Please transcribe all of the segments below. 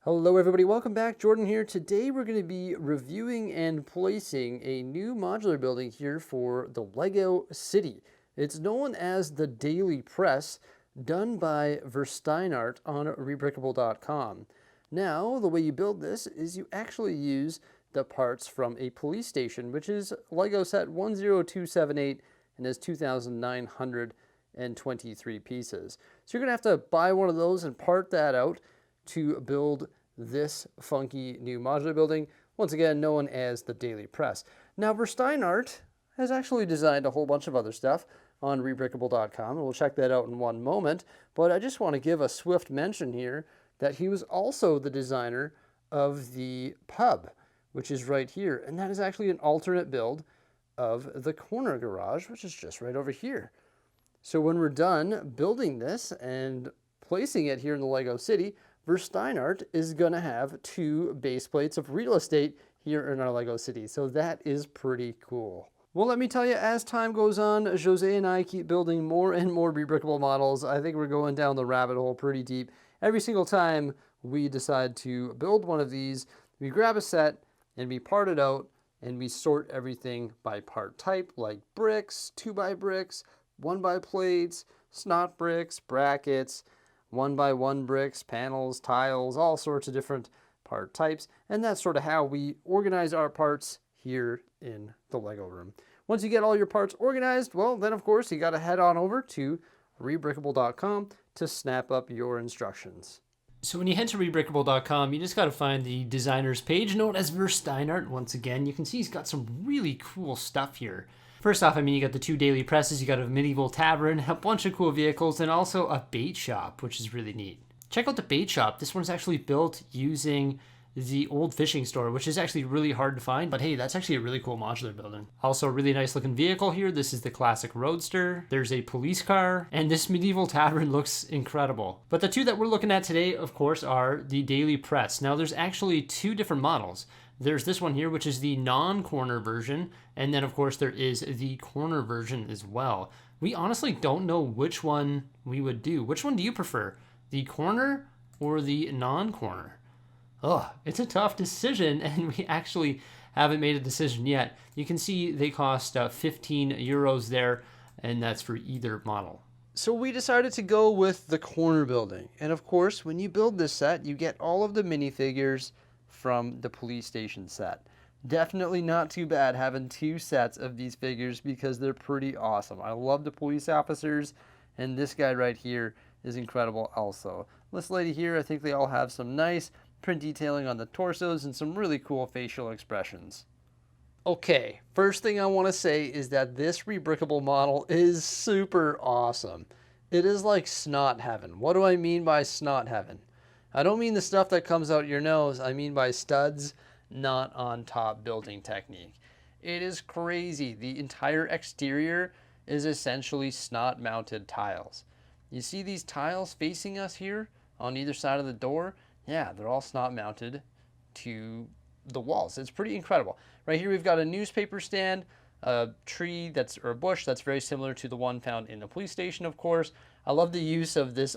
Hello everybody, welcome back. Jordan here. Today we're going to be reviewing and placing a new modular building here for the Lego City. It's known as the Daily Press, done by Versteinert on Rebrickable.com. Now, the way you build this is you actually use the parts from a police station, which is Lego set 10278 and has 2,923 pieces. So you're going to have to buy one of those and part that out to build this funky new modular building, once again known as the Daily Press. Now, Versteinert has actually designed a whole bunch of other stuff on Rebrickable.com, and we'll check that out in one moment, but I just want to give a swift mention here that he was also the designer of the pub, which is right here, and that is actually an alternate build of the corner garage, which is just right over here. So when we're done building this and placing it here in the Lego City, Versteinert is going to have 2 base plates of real estate here in our Lego City. So that is pretty cool. Well, let me tell you, as time goes on, Jose and I keep building more and more Rebrickable models. I think we're going down the rabbit hole pretty deep. Every single time we decide to build one of these, we grab a set and we part it out and we sort everything by part type, like bricks, 2x bricks, 1x plates, snot bricks, brackets, 1x1 bricks, panels, tiles, all sorts of different part types. And that's sort of how we organize our parts here in the Lego room. Once you get all your parts organized, well, then of course you got to head on over to Rebrickable.com to snap up your instructions. So when you head to Rebrickable.com, you just got to find the designer's page known as Versteinert. Once again, you can see he's got some really cool stuff here. First off, I mean, you got the 2 daily presses, you got a medieval tavern, a bunch of cool vehicles, and also a bait shop, which is really neat. Check out the bait shop. This one's actually built using the old fishing store, which is actually really hard to find, but hey, that's actually a really cool modular building. Also a really nice looking vehicle here. This is the classic Roadster. There's a police car, and this medieval tavern looks incredible. But the 2 that we're looking at today, of course, are the Daily Press. Now, there's actually 2 different models. There's this one here, which is the non-corner version, and then of course there is the corner version as well. We honestly don't know which one we would do. Which one do you prefer? The corner or the non-corner? Oh, it's a tough decision, and we actually haven't made a decision yet. You can see they cost 15 euros there, and that's for either model. So we decided to go with the corner building. And of course, when you build this set, you get all of the minifigures from the police station set. Definitely not too bad having 2 sets of these figures because they're pretty awesome. I love the police officers, and this guy right here is incredible also. This lady here, I think they all have some nice print detailing on the torsos and some really cool facial expressions. Okay, first thing I want to say is that this Rebrickable model is super awesome. It is like snot heaven. What do I mean by snot heaven? I don't mean the stuff that comes out your nose. I mean by studs, not on top building technique. It is crazy. The entire exterior is essentially snot mounted tiles. You see these tiles facing us here on either side of the door? Yeah, they're all snot mounted to the walls. It's pretty incredible. Right here we've got a newspaper stand, a tree or a bush that's very similar to the one found in the police station, of course. I love the use of this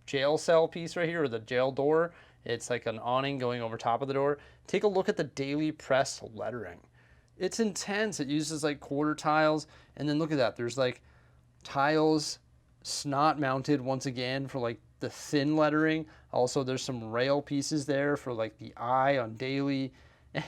jail cell piece right here, or the jail door. It's like an awning going over top of the door. Take a look at the Daily Press lettering. It's intense. It uses like quarter tiles, and then look at that. There's like tiles snot mounted once again for like the thin lettering. Also, there's some rail pieces there for like the eye on Daily.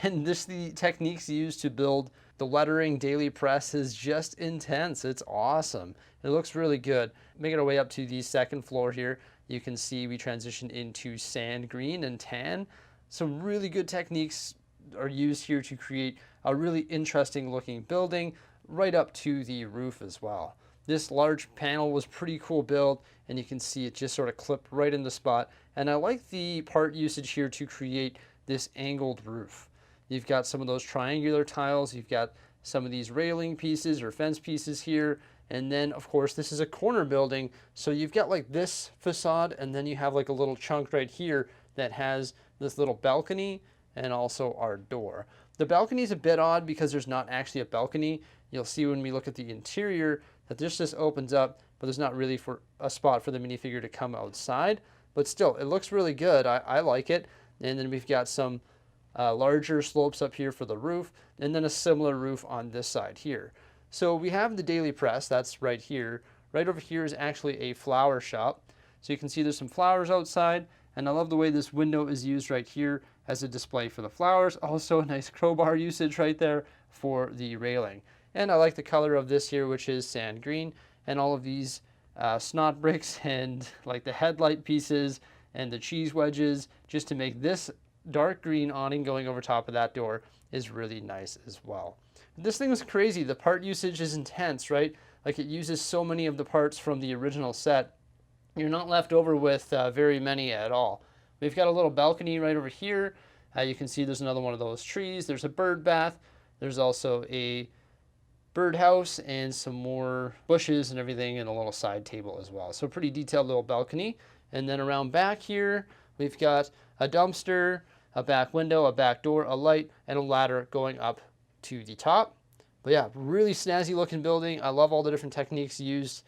And the techniques used to build the lettering Daily Press is just intense. It's awesome. It looks really good. Making our way up to the 2nd floor here, you can see we transition into sand green and tan. Some really good techniques are used here to create a really interesting looking building right up to the roof as well. This large panel was pretty cool build, and you can see it just sort of clip right in the spot. And I like the part usage here to create this angled roof. You've got some of those triangular tiles, you've got some of these railing pieces or fence pieces here, and then of course this is a corner building, so you've got like this facade, and then you have like a little chunk right here that has this little balcony and also our door. The balcony is a bit odd because there's not actually a balcony. You'll see when we look at the interior that this just opens up, but there's not really a spot for the minifigure to come outside. But still, it looks really good. I like it. And then we've got some larger slopes up here for the roof, and then a similar roof on this side here. So we have the daily press, that's right here. Right over here is actually a flower shop. So you can see there's some flowers outside, and I love the way this window is used right here as a display for the flowers. Also a nice crowbar usage right there for the railing. And I like the color of this here, which is sand green, and all of these snot bricks and like the headlight pieces and the cheese wedges, just to make this dark green awning going over top of that door is really nice as well. This thing was crazy. The part usage is intense, right? Like it uses so many of the parts from the original set. You're not left over with very many at all. We've got a little balcony right over here. You can see there's another one of those trees. There's a bird bath. There's also a birdhouse and some more bushes and everything, and a little side table as well. So pretty detailed little balcony. And then around back here, we've got a dumpster, a back window, a back door, a light, and a ladder going up to the top. But yeah, really snazzy looking building. I love all the different techniques used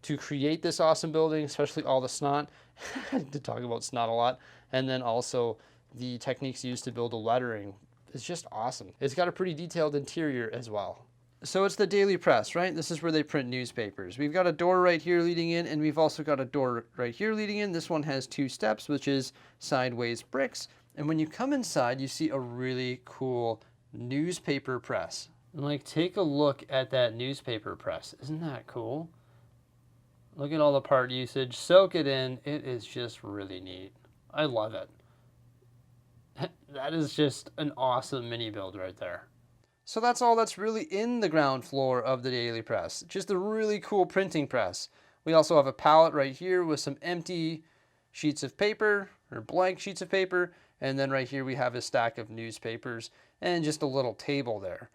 to create this awesome building, especially all the snot. I had to talk about snot a lot. And then also the techniques used to build the lettering. It's just awesome. It's got a pretty detailed interior as well. So it's the daily press, right? This is where they print newspapers. We've got a door right here leading in, and we've also got a door right here leading in. This one has 2 steps, which is sideways bricks. And when you come inside, you see a really cool newspaper press. And like, take a look at that newspaper press. Isn't that cool? Look at all the part usage. Soak it in. It is just really neat. I love it. That is just an awesome mini build right there. So that's all that's really in the ground floor of the daily press. Just a really cool printing press. We also have a pallet right here with some empty sheets of paper, or blank sheets of paper. And then right here we have a stack of newspapers and just a little table there.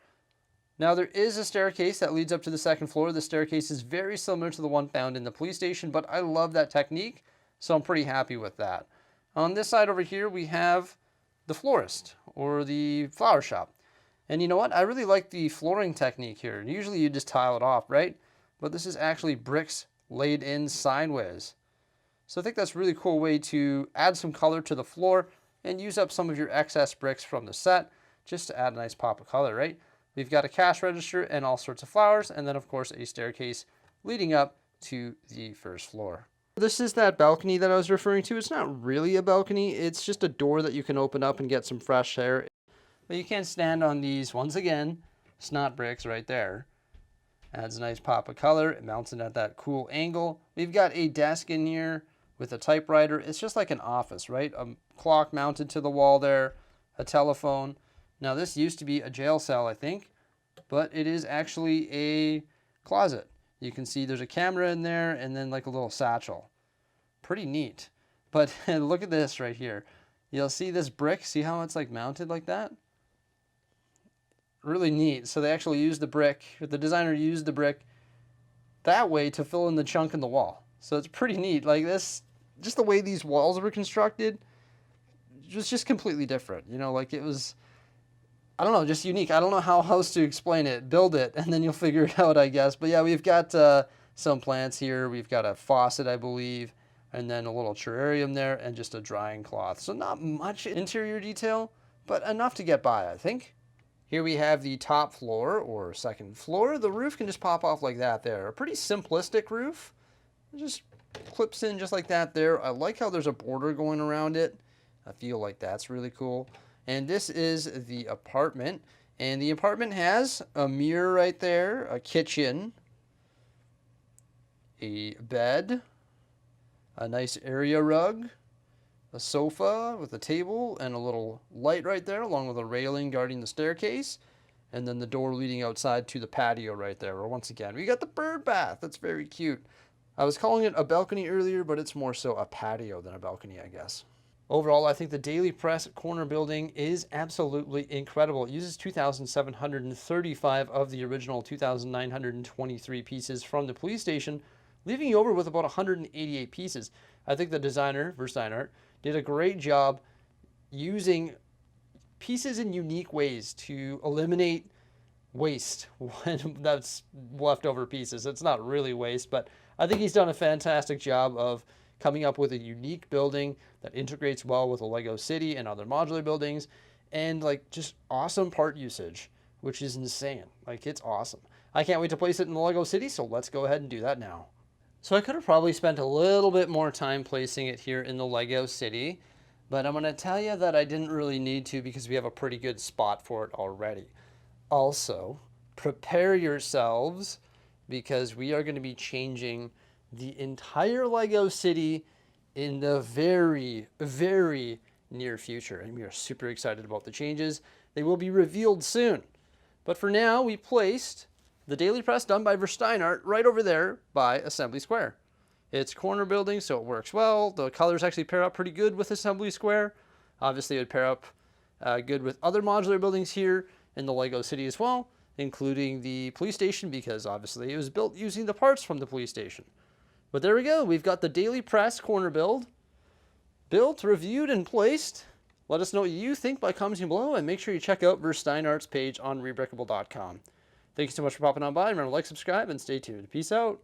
Now there is a staircase that leads up to the second floor. The staircase is very similar to the one found in the police station, but I love that technique, so I'm pretty happy with that. On this side over here we have the florist, or the flower shop. And you know what? I really like the flooring technique here. Usually you just tile it off, right? But this is actually bricks laid in sideways. So I think that's a really cool way to add some color to the floor and use up some of your excess bricks from the set just to add a nice pop of color, right? We've got a cash register and all sorts of flowers, and then of course a staircase leading up to the first floor. This is that balcony that I was referring to. It's not really a balcony. It's just a door that you can open up and get some fresh air. But you can stand on these, once again, snot bricks right there. Adds a nice pop of color. It mounts it at that cool angle. We've got a desk in here with a typewriter. It's just like an office, right? A clock mounted to the wall there, a telephone. Now this used to be a jail cell, I think, but it is actually a closet. You can see there's a camera in there and then like a little satchel. Pretty neat. But look at this right here. You'll see this brick. See how it's like mounted like that? Really neat. So they actually used the brick, the designer used the brick that way to fill in the chunk in the wall. So it's pretty neat. Like this, just the way these walls were constructed was just completely different. You know, like it was, I don't know, just unique. I don't know how else to explain it. Build it and then you'll figure it out, I guess. But yeah, we've got some plants here. We've got a faucet, I believe, and then a little terrarium there and just a drying cloth. So not much interior detail, but enough to get by, I think. Here we have the top floor, or second floor. The roof can just pop off like that there. A pretty simplistic roof. It just clips in just like that there. I like how there's a border going around it. I feel like that's really cool. And this is the apartment. And the apartment has a mirror right there, a kitchen, a bed, a nice area rug, a sofa with a table and a little light right there, along with a railing guarding the staircase, and then the door leading outside to the patio right there. Or once again, we got the bird bath. That's very cute. I was calling it a balcony earlier, but it's more so a patio than a balcony, I guess. Overall, I think the Daily Press corner building is absolutely incredible. It uses 2,735 of the original 2,923 pieces from the police station, leaving you over with about 188 pieces. I think the designer, Versteinert, did a great job using pieces in unique ways to eliminate waste when that's leftover pieces. It's not really waste, but I think he's done a fantastic job of coming up with a unique building that integrates well with a Lego city and other modular buildings, and like just awesome part usage, which is insane. Like, it's awesome. I can't wait to place it in the Lego city, so let's go ahead and do that now. So I could have probably spent a little bit more time placing it here in the Lego city, but I'm going to tell you that I didn't really need to because we have a pretty good spot for it already. Also, prepare yourselves because we are going to be changing the entire Lego city in the very, very near future. And we are super excited about the changes. They will be revealed soon. But for now, we placed the daily press done by Versteinert right over there by Assembly Square. It's corner building, so it works well. The colors actually pair up pretty good with Assembly Square. Obviously, it would pair up good with other modular buildings here in the Lego city as well, including the police station, because obviously it was built using the parts from the police station. But there we go. We've got the daily press corner built, reviewed, and placed. Let us know what you think by commenting below, and make sure you check out Versteinert's page on Rebrickable.com. Thank you so much for popping on by. Remember to like, subscribe, and stay tuned. Peace out.